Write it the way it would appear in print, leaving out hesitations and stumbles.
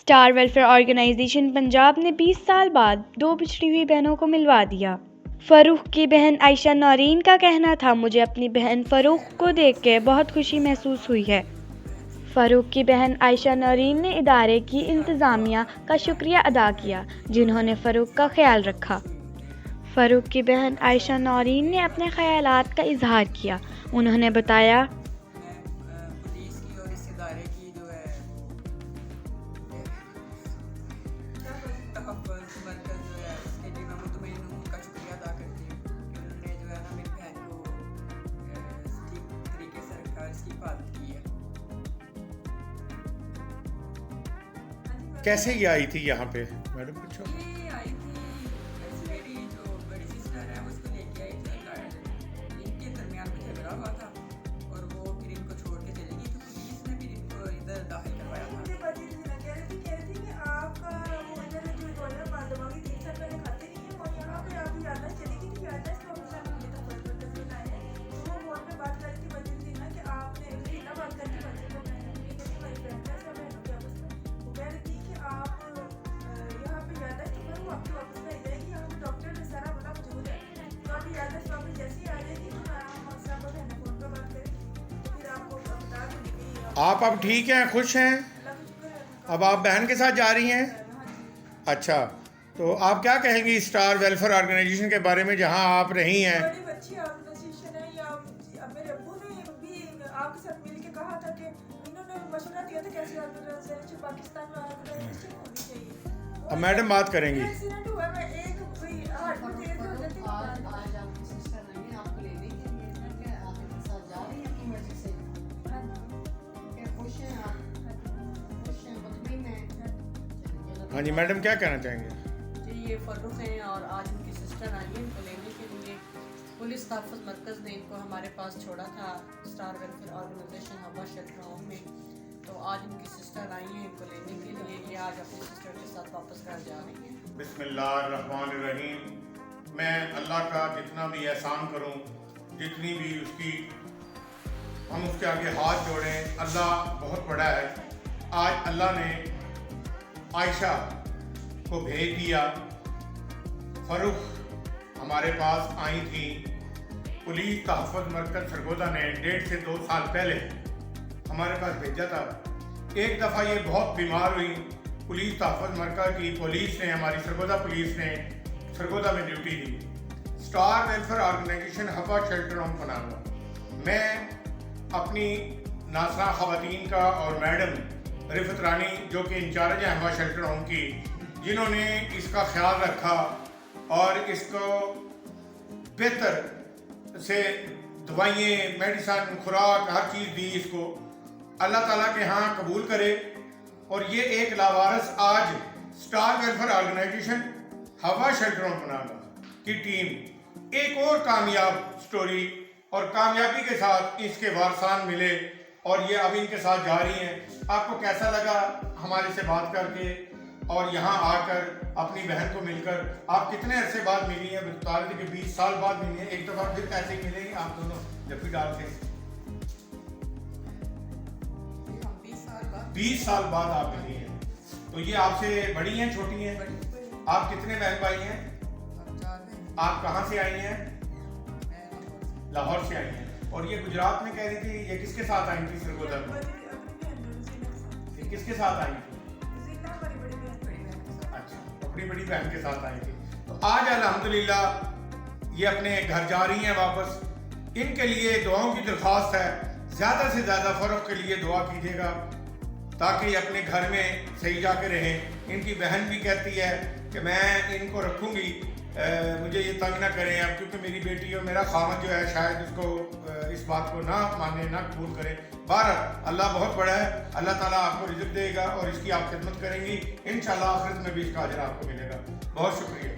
Star welfare organization Punjab نے 20 سال بعد 2 بچھڑی ہوئی بہنوں کو ملوا دیا۔ فروخ کی بہن عائشہ نورین کا کہنا تھا، مجھے اپنی بہن فروخ کو دیکھ کے بہت خوشی محسوس ہوئی ہے۔ فروخ کی بہن عائشہ نورین نے ادارے کی انتظامیہ کا شکریہ ادا کیا، جنہوں نے فروخ کا خیال رکھا۔ فروخ کی بہن عائشہ نورین نے اپنے خیالات کا اظہار کیا۔ انہوں نے بتایا، پولیس کی اور اس ادارے کی جو ہے تحفظ مرکز جو ہے اس کے لیے میں مطمئن ہوں، ان کا شکریہ ادا کرتی ہوں کہ انہوں نے جو ہے نا میری بہن کو ٹھیک طریقے سے رکھا، اس کی حفاظت کی ہے۔ کیسے یہ آئی تھی یہاں پہ میڈم؟ پوچھو۔ یہ آئی تھی میری جو بڑی سسٹر ہے اس کو لے کے آئی تھی، ان کے درمیان میں جھگڑا ہوا تھا اور وہ پھر ان کو چھوڑ کے چلی گئی، تو پولیس نے پھر ان کو ادھر داخل کروایا تھا۔ آپ اب ٹھیک ہیں، خوش ہیں؟ اب آپ بہن کے ساتھ جا رہی ہیں؟ اچھا، تو آپ کیا کہیں گی اسٹار ویلفیئر آرگنائزیشن کے بارے میں جہاں آپ رہی ہیں؟ بڑی اچھی آرگنائزیشن ہے یہ۔ میرے ابو نے بھی آپ کے ساتھ مل کے کہا تھا کہ انہوں نے مشورہ دیا تھا کیسی آرگنائزیشن پاکستان میں آرگنائزیشن ہونی چاہیے۔ اب میڈم بات کریں گی۔ ایکسیڈنٹ ہوا ہے، ایک کوئی ہارٹ میں تیز ہو جاتی ہے۔ آج آپ کی سسٹر آئی ہیں آپ کو لینے کے لیے کہ آپ ان کے ساتھ جا رہی ہیں اپنی مرضی سے؟ کہ خوش ہیں آپ؟ خوش ہیں، مطمئن ہیں؟ ہاں جی میڈم، کیا کہنا چاہیں گے؟ جی، یہ فروخ ہیں اور آج ان کی سسٹر آئی ہیں ان کو لینے کے لیے۔ پولیس تحفظ مرکز نے ان کو ہمارے پاس چھوڑا تھا، اسٹار ویلفیئر آرگنائزیشن ہوا شیلٹر ہوم میں، تو آج ان کی سسٹر آئی ہیں ان کو لینے کے لیے۔ یہ آج اپنی سسٹر کے ساتھ واپس گھر جا رہی ہیں۔ بسم اللہ الرحمن الرحیم۔ میں اللہ کا جتنا بھی احسان کروں، جتنی بھی اس کی ہم اس کے آگے ہاتھ جوڑیں، اللہ بہت بڑا ہے۔ آج اللہ نے عائشہ کو بھیج دیا۔ فروخ ہمارے پاس آئی تھی، پولیس تحفظ مرکز سرگودا نے 1.5 سے 2 سال پہلے ہمارے پاس بھیجا تھا۔ ایک دفعہ یہ بہت بیمار ہوئی، پولیس تحفظ مرکز کی پولیس نے، ہماری سرگودا پولیس نے سرگودا میں ڈیوٹی دی۔ اسٹار ویلفیئر آرگنائزیشن ہوا شیلٹر ہوم بنانا۔ میں اپنی ناصرہ خواتین کا اور میڈم رفت رانی جو کہ انچارج ہیں ہوا شیلٹر ہوم کی، جنہوں نے اس کا خیال رکھا اور اس کو بہتر سے دوائیں، میڈیسن، خوراک، ہر چیز دی اس کو۔ اللہ تعالیٰ کے ہاں قبول کرے۔ اور یہ ایک لاوارث آج اسٹار ویلفیئر آرگنائزیشن ہوا شیلٹر ہوم بنانا کی ٹیم ایک اور کامیاب سٹوری اور کامیابی کے ساتھ اس کے وارثان ملے اور یہ اب ان کے ساتھ جا رہی ہیں۔ آپ کو کیسا لگا ہمارے سے بات کر کے اور یہاں آ کر اپنی بہن کو مل کر؟ آپ کتنے عرصے بعد ملی ہیں؟ بتا رہے تھے کہ 20 سال بعد ملی ہیں، ایک دفعہ پھر کیسے ملیں گے آپ دونوں جب بھی ڈال کے؟ 20 سال بعد آپ ملی ہیں۔ تو یہ آپ سے بڑی ہیں چھوٹی ہیں؟ آپ کتنے بہن بھائی ہیں؟ آپ کہاں سے آئی ہیں؟ لاہور سے آئی ہیں۔ اور یہ گجرات میں کہہ رہی تھی، یہ کس کے ساتھ آئی تھی سرگودا میں؟ یہ کس کے ساتھ آئی تھی؟ اچھا، اپنی بڑی بہن کے ساتھ آئی تھی۔ تو آج الحمدللہ یہ اپنے گھر جا رہی ہیں واپس۔ ان کے لیے دعاؤں کی درخواست ہے، زیادہ سے زیادہ فروخ کے لیے دعا کیجیے گا تاکہ یہ اپنے گھر میں صحیح جا کے رہیں۔ ان کی بہن بھی کہتی ہے کہ میں ان کو رکھوں گی، مجھے یہ تنگ نہ کریں اب، کیونکہ میری بیٹی اور میرا خامد جو ہے شاید اس کو اس بات کو نہ مانے، نہ قبول کرے۔ بہرحال اللہ بہت بڑا ہے، اللہ تعالیٰ آپ کو رزق دے گا اور اس کی آپ خدمت کریں گی، انشاءاللہ آخرت میں بھی اس کا اجر آپ کو ملے گا۔ بہت شکریہ۔